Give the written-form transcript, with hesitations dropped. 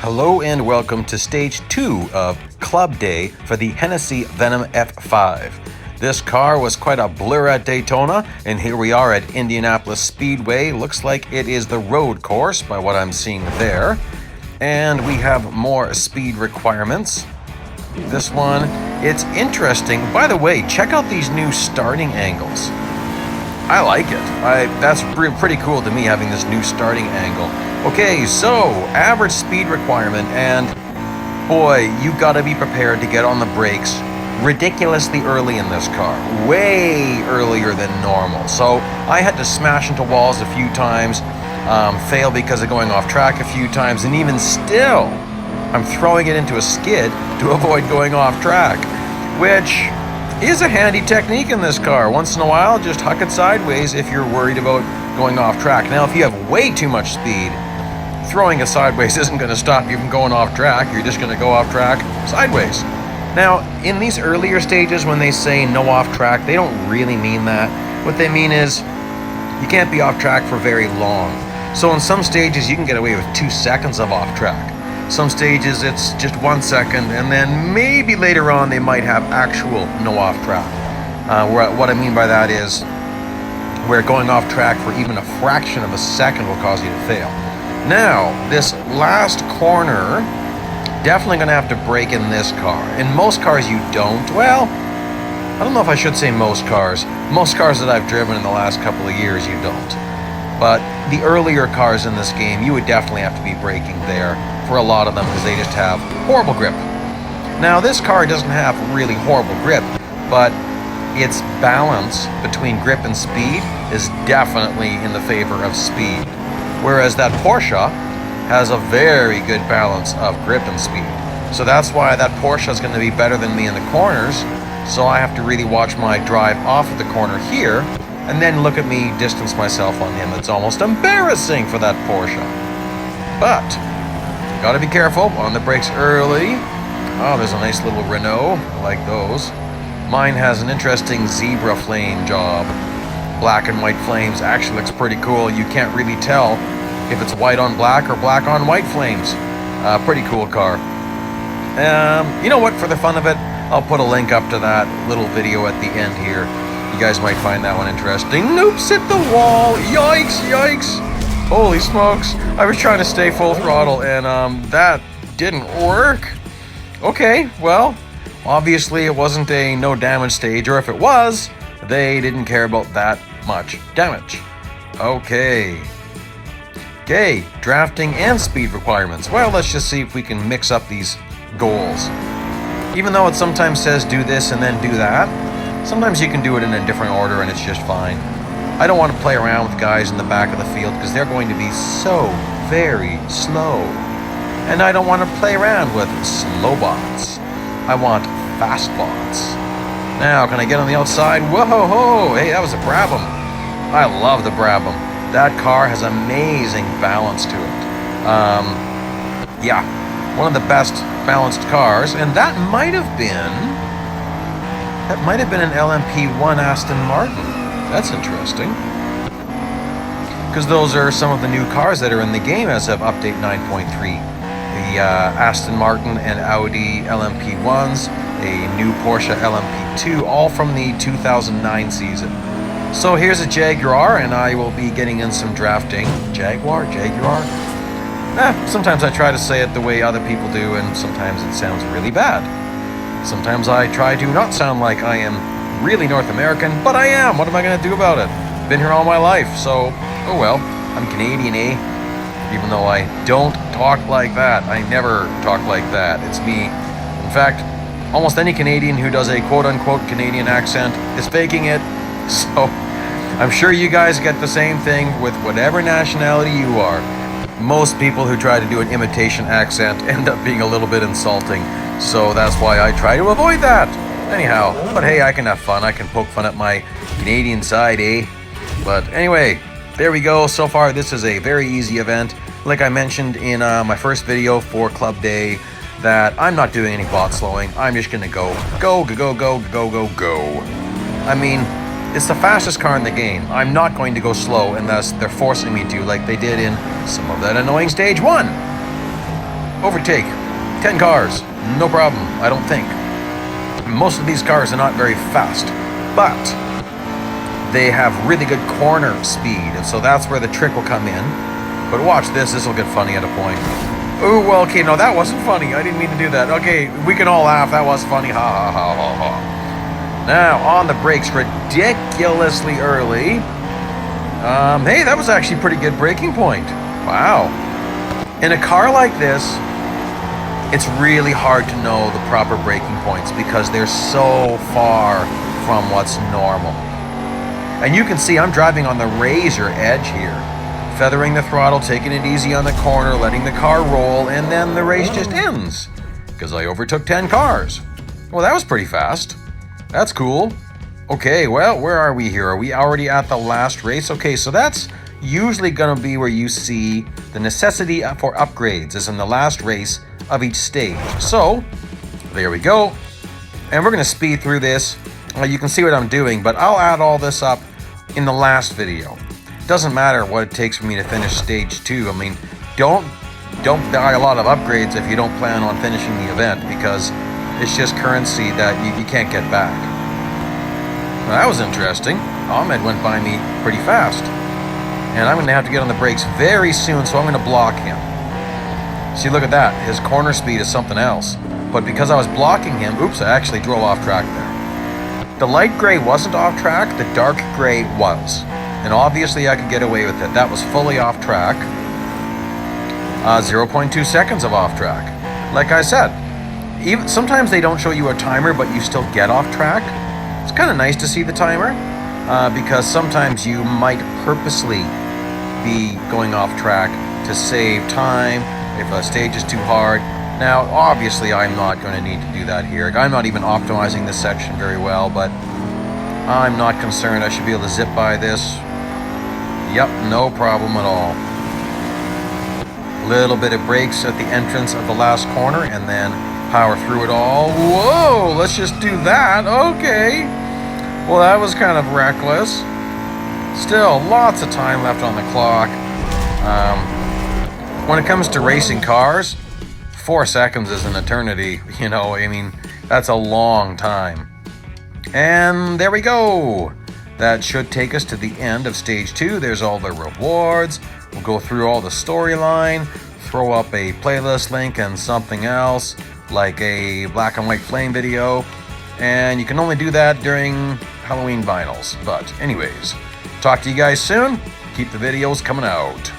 Hello and welcome to Stage 2 of Club Day for the Hennessy Venom F5. This car was quite a blur at Daytona, and here we are at Indianapolis Speedway. Looks like it is the road course by what I'm seeing there. And we have more speed requirements. This one, it's interesting. By the way, check out these new starting angles. I like it. That's pretty cool to me, having this new starting angle. Okay, so average speed requirement, and boy, you gotta be prepared to get on the brakes ridiculously early in this car, way earlier than normal. So I had to smash into walls a few times, fail because of going off track a few times, and even still, I'm throwing it into a skid to avoid going off track, which is a handy technique in this car. Once in a while, just huck it sideways if you're worried about going off track. Now, if you have way too much speed, throwing it sideways isn't going to stop you from going off track. You're just going to go off track sideways. Now, in these earlier stages, when they say no off track, they don't really mean that. What they mean is you can't be off track for very long. So in some stages, you can get away with 2 seconds of off track. Some stages, it's just 1 second, and then maybe later on, they might have actual no off track. What I mean by that is where going off track for even a fraction of a second will cause you to fail. Now, this last corner, definitely going to have to brake in this car. In most cars, you don't. Well, I don't know if I should say most cars. Most cars that I've driven in the last couple of years, you don't. But the earlier cars in this game, you would definitely have to be braking there for a lot of them because they just have horrible grip. Now, this car doesn't have really horrible grip, but its balance between grip and speed is definitely in the favor of speed. Whereas that Porsche has a very good balance of grip and speed. So that's why that Porsche is going to be better than me in the corners. So I have to really watch my drive off of the corner here, and then look at me distance myself on him. It's almost embarrassing for that Porsche. But gotta be careful on the brakes early. Oh, there's a nice little Renault. I like those. Mine has an interesting zebra flame job. Black and white flames actually looks pretty cool. You can't really tell if it's white on black or black on white flames. Pretty cool car. You know what, for the fun of it, I'll put a link up to that little video at the end here. You guys might find that one interesting. Noops hit the wall. Yikes, yikes. Holy smokes. I was trying to stay full throttle and that didn't work. Okay, well, obviously it wasn't a no damage stage, or if it was, they didn't care about that much damage. Okay, drafting and speed requirements. Well, let's just see if we can mix up these goals. Even though it sometimes says do this and then do that, sometimes you can do it in a different order and it's just fine. I don't want to play around with guys in the back of the field because they're going to be so very slow. And I don't want to play around with slow bots. I want fast bots. Now, can I get on the outside? Whoa, hey, that was a Brabham. I love the Brabham. That car has amazing balance to it. Yeah, one of the best balanced cars, and that might have been an LMP1 Aston Martin. That's interesting. Because those are some of the new cars that are in the game as of update 9.3. The Aston Martin and Audi LMP1s, a new Porsche LMP2, all from the 2009 season. So here's a Jaguar, and I will be getting in some drafting. Jaguar? Sometimes I try to say it the way other people do, and sometimes it sounds really bad. Sometimes I try to not sound like I am really North American, but I am. What am I going to do about it? Been here all my life, so, oh well. I'm Canadian, eh? Even though I don't talk like that. I never talk like that. It's me. In fact, almost any Canadian who does a quote-unquote Canadian accent is faking it. So, I'm sure you guys get the same thing with whatever nationality you are. Most people who try to do an imitation accent end up being a little bit insulting. So that's why I try to avoid that. Anyhow, but hey, I can have fun. I can poke fun at my Canadian side, eh? But anyway, there we go. So far, this is a very easy event. Like I mentioned in my first video for Club Day, that I'm not doing any bot slowing. I'm just gonna go. I mean, it's the fastest car in the game. I'm not going to go slow unless they're forcing me to, like they did in some of that annoying Stage 1. overtake 10 cars. No problem, I don't think. Most of these cars are not very fast, but they have really good corner speed, and so that's where the trick will come in. But watch this will get funny at a point. Ooh, well, okay, no, that wasn't funny. I didn't mean to do that. Okay, we can all laugh. That was funny. Ha, ha, ha, ha, ha. Now, on the brakes ridiculously early. Hey, that was actually a pretty good braking point. Wow. In a car like this, it's really hard to know the proper braking points because they're so far from what's normal. And you can see I'm driving on the razor edge here. Feathering the throttle, taking it easy on the corner, letting the car roll, and then the race just ends. Because I overtook 10 cars. Well, that was pretty fast. That's cool. Okay, well, where are we here? Are we already at the last race? Okay, so that's usually going to be where you see the necessity for upgrades is in the last race of each stage. So, there we go. And we're going to speed through this. You can see what I'm doing, but I'll add all this up in the last video. Doesn't matter what it takes for me to finish stage 2. I mean, don't buy a lot of upgrades if you don't plan on finishing the event, because it's just currency that you can't get back. Well, that was interesting. Ahmed went by me pretty fast. And I'm going to have to get on the brakes very soon, so I'm going to block him. See, look at that. His corner speed is something else. But because I was blocking him, oops, I actually drove off track there. The light gray wasn't off track, the dark gray was. And obviously I could get away with it. That was fully off track. 0.2 seconds of off track. Like I said, even sometimes they don't show you a timer, but you still get off track. It's kind of nice to see the timer, because sometimes you might purposely be going off track to save time if a stage is too hard. Now, obviously, I'm not going to need to do that here. I'm not even optimizing this section very well, but I'm not concerned. I should be able to zip by this. Yep, no problem at all. Little bit of brakes at the entrance of the last corner, and then power through it all. Whoa, let's just do that. Okay. Well, that was kind of reckless. Still, lots of time left on the clock. When it comes to racing cars, 4 seconds is an eternity. You know, I mean, that's a long time. And there we go. That should take us to the end of stage 2. There's all the rewards. We'll go through all the storyline, throw up a playlist link and something else, like a black and white flame video. And you can only do that during Halloween vinyls. But anyways, talk to you guys soon. Keep the videos coming out.